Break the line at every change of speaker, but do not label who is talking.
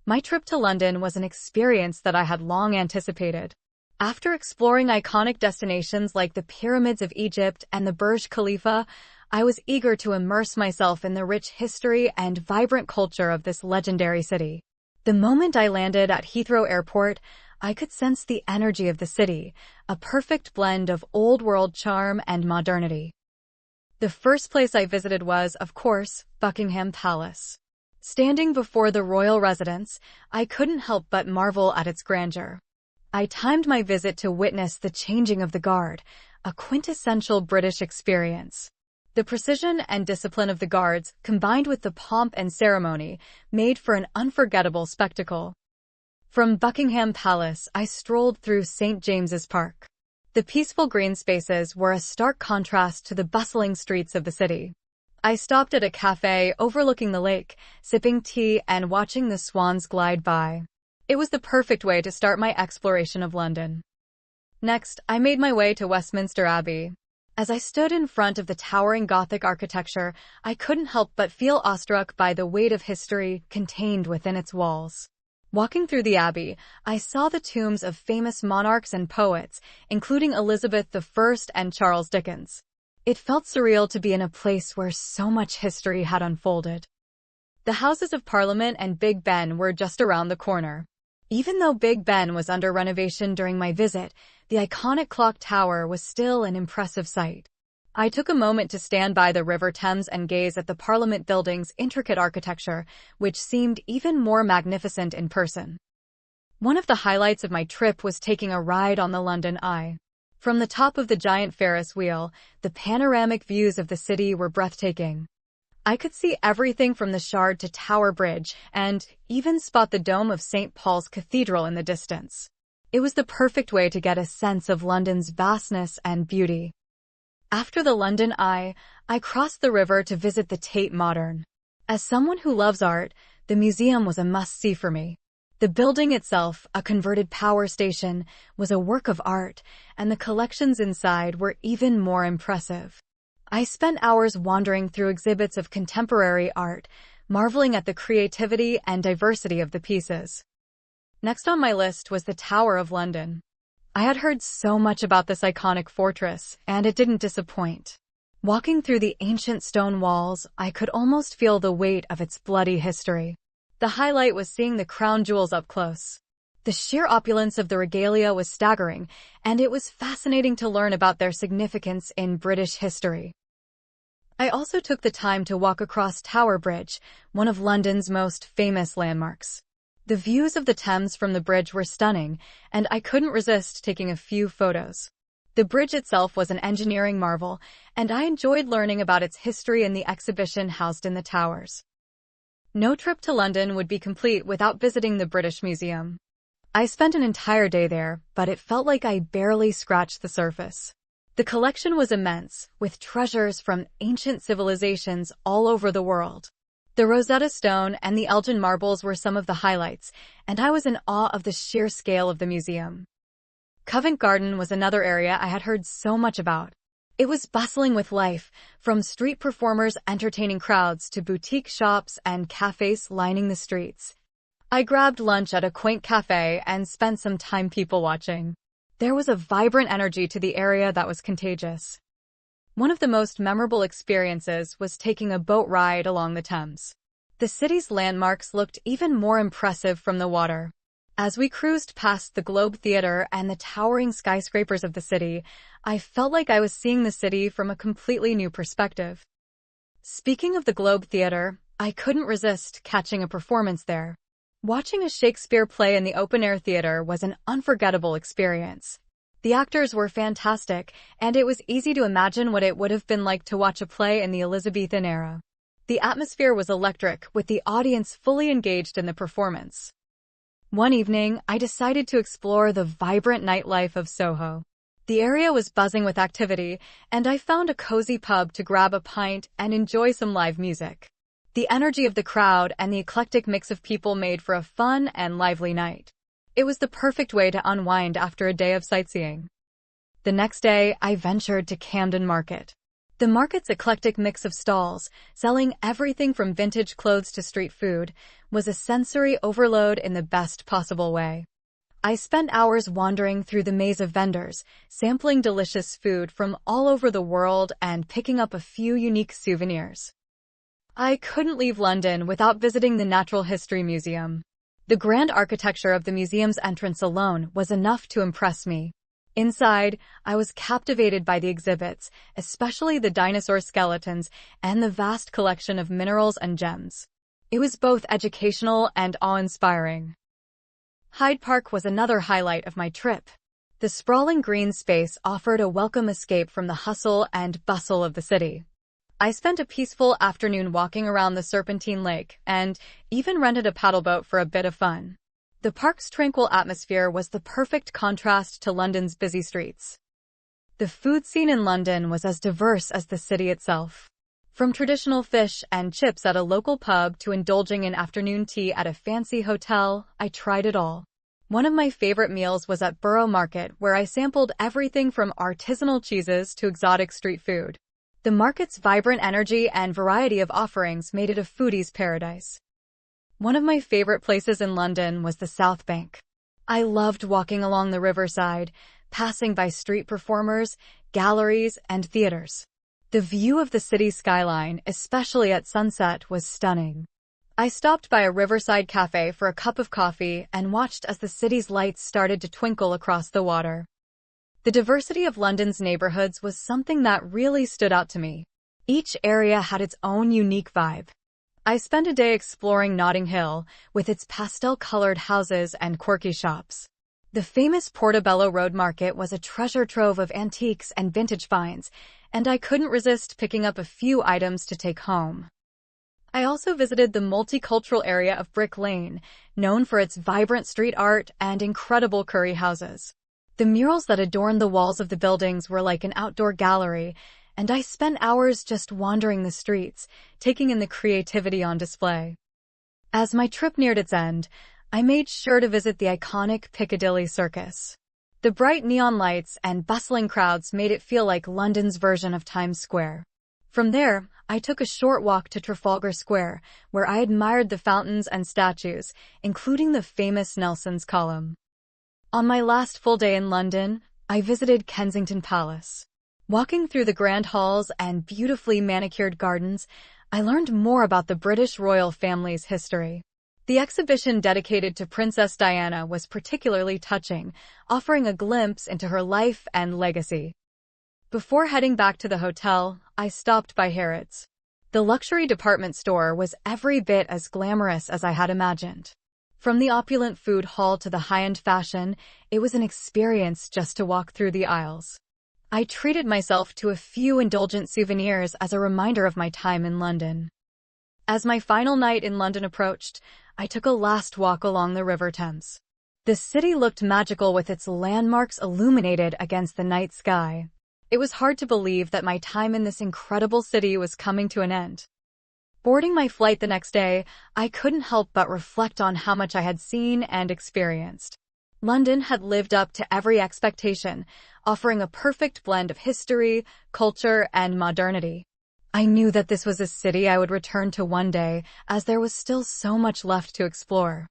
My trip to London was an experience that I had long anticipated. After exploring iconic destinations like the Pyramids of Egypt and the Burj Khalifa, I was eager to immerse myself in the rich history and vibrant culture of this legendary city. The moment I landed at Heathrow Airport, I could sense the energy of the city, a perfect blend of old-world charm and modernity. The first place I visited was, of course, Buckingham Palace. Standing before the royal residence, I couldn't help but marvel at its grandeur. I timed my visit to witness the changing of the guard, a quintessential British experience. The precision and discipline of the guards, combined with the pomp and ceremony, made for an unforgettable spectacle. From Buckingham Palace, I strolled through St. James's Park. The peaceful green spaces were a stark contrast to the bustling streets of the city. I stopped at a cafe overlooking the lake, sipping tea and watching the swans glide by. It was the perfect way to start my exploration of London. Next, I made my way to Westminster Abbey. As I stood in front of the towering Gothic architecture, I couldn't help but feel awestruck by the weight of history contained within its walls. Walking through the Abbey, I saw the tombs of famous monarchs and poets, including Elizabeth I and Charles Dickens. It felt surreal to be in a place where so much history had unfolded. The Houses of Parliament and Big Ben were just around the corner. Even though Big Ben was under renovation during my visit, the iconic clock tower was still an impressive sight. I took a moment to stand by the River Thames and gaze at the Parliament building's intricate architecture, which seemed even more magnificent in person. One of the highlights of my trip was taking a ride on the London Eye. From the top of the giant Ferris wheel, the panoramic views of the city were breathtaking. I could see everything from the Shard to Tower Bridge and even spot the dome of St. Paul's Cathedral in the distance. It was the perfect way to get a sense of London's vastness and beauty. After the London Eye, I crossed the river to visit the Tate Modern. As someone who loves art, the museum was a must-see for me. The building itself, a converted power station, was a work of art, and the collections inside were even more impressive. I spent hours wandering through exhibits of contemporary art, marveling at the creativity and diversity of the pieces. Next on my list was the Tower of London. I had heard so much about this iconic fortress, and it didn't disappoint. Walking through the ancient stone walls, I could almost feel the weight of its bloody history. The highlight was seeing the crown jewels up close. The sheer opulence of the regalia was staggering, and it was fascinating to learn about their significance in British history. I also took the time to walk across Tower Bridge, one of London's most famous landmarks. The views of the Thames from the bridge were stunning, and I couldn't resist taking a few photos. The bridge itself was an engineering marvel, and I enjoyed learning about its history in the exhibition housed in the towers. No trip to London would be complete without visiting the British Museum. I spent an entire day there, but it felt like I barely scratched the surface. The collection was immense, with treasures from ancient civilizations all over the world. The Rosetta Stone and the Elgin marbles were some of the highlights, and I was in awe of the sheer scale of the museum. Covent Garden was another area I had heard so much about. It was bustling with life, from street performers entertaining crowds to boutique shops and cafes lining the streets. I grabbed lunch at a quaint cafe and spent some time people-watching. There was a vibrant energy to the area that was contagious. One of the most memorable experiences was taking a boat ride along the Thames. The city's landmarks looked even more impressive from the water. As we cruised past the Globe Theatre and the towering skyscrapers of the city, I felt like I was seeing the city from a completely new perspective. Speaking of the Globe Theatre, I couldn't resist catching a performance there. Watching a Shakespeare play in the open-air theater was an unforgettable experience. The actors were fantastic, and it was easy to imagine what it would have been like to watch a play in the Elizabethan era. The atmosphere was electric, with the audience fully engaged in the performance. One evening, I decided to explore the vibrant nightlife of Soho. The area was buzzing with activity, and I found a cozy pub to grab a pint and enjoy some live music. The energy of the crowd and the eclectic mix of people made for a fun and lively night. It was the perfect way to unwind after a day of sightseeing. The next day, I ventured to Camden Market. The market's eclectic mix of stalls, selling everything from vintage clothes to street food, was a sensory overload in the best possible way. I spent hours wandering through the maze of vendors, sampling delicious food from all over the world and picking up a few unique souvenirs. I couldn't leave London without visiting the Natural History Museum. The grand architecture of the museum's entrance alone was enough to impress me. Inside, I was captivated by the exhibits, especially the dinosaur skeletons and the vast collection of minerals and gems. It was both educational and awe-inspiring. Hyde Park was another highlight of my trip. The sprawling green space offered a welcome escape from the hustle and bustle of the city. I spent a peaceful afternoon walking around the Serpentine Lake and even rented a paddleboat for a bit of fun. The park's tranquil atmosphere was the perfect contrast to London's busy streets. The food scene in London was as diverse as the city itself. From traditional fish and chips at a local pub to indulging in afternoon tea at a fancy hotel, I tried it all. One of my favorite meals was at Borough Market, where I sampled everything from artisanal cheeses to exotic street food. The market's vibrant energy and variety of offerings made it a foodie's paradise. One of my favorite places in London was the South Bank. I loved walking along the riverside, passing by street performers, galleries, and theaters. The view of the city skyline, especially at sunset, was stunning. I stopped by a riverside cafe for a cup of coffee and watched as the city's lights started to twinkle across the water. The diversity of London's neighborhoods was something that really stood out to me. Each area had its own unique vibe. I spent a day exploring Notting Hill, with its pastel-colored houses and quirky shops. The famous Portobello Road Market was a treasure trove of antiques and vintage finds, and I couldn't resist picking up a few items to take home. I also visited the multicultural area of Brick Lane, known for its vibrant street art and incredible curry houses. The murals that adorned the walls of the buildings were like an outdoor gallery, and I spent hours just wandering the streets, taking in the creativity on display. As my trip neared its end, I made sure to visit the iconic Piccadilly Circus. The bright neon lights and bustling crowds made it feel like London's version of Times Square. From there, I took a short walk to Trafalgar Square, where I admired the fountains and statues, including the famous Nelson's Column. On my last full day in London, I visited Kensington Palace. Walking through the grand halls and beautifully manicured gardens, I learned more about the British royal family's history. The exhibition dedicated to Princess Diana was particularly touching, offering a glimpse into her life and legacy. Before heading back to the hotel, I stopped by Harrods. The luxury department store was every bit as glamorous as I had imagined. From the opulent food hall to the high-end fashion, it was an experience just to walk through the aisles. I treated myself to a few indulgent souvenirs as a reminder of my time in London. As my final night in London approached, I took a last walk along the River Thames. The city looked magical with its landmarks illuminated against the night sky. It was hard to believe that my time in this incredible city was coming to an end. Boarding my flight the next day, I couldn't help but reflect on how much I had seen and experienced. London had lived up to every expectation, offering a perfect blend of history, culture, and modernity. I knew that this was a city I would return to one day, as there was still so much left to explore.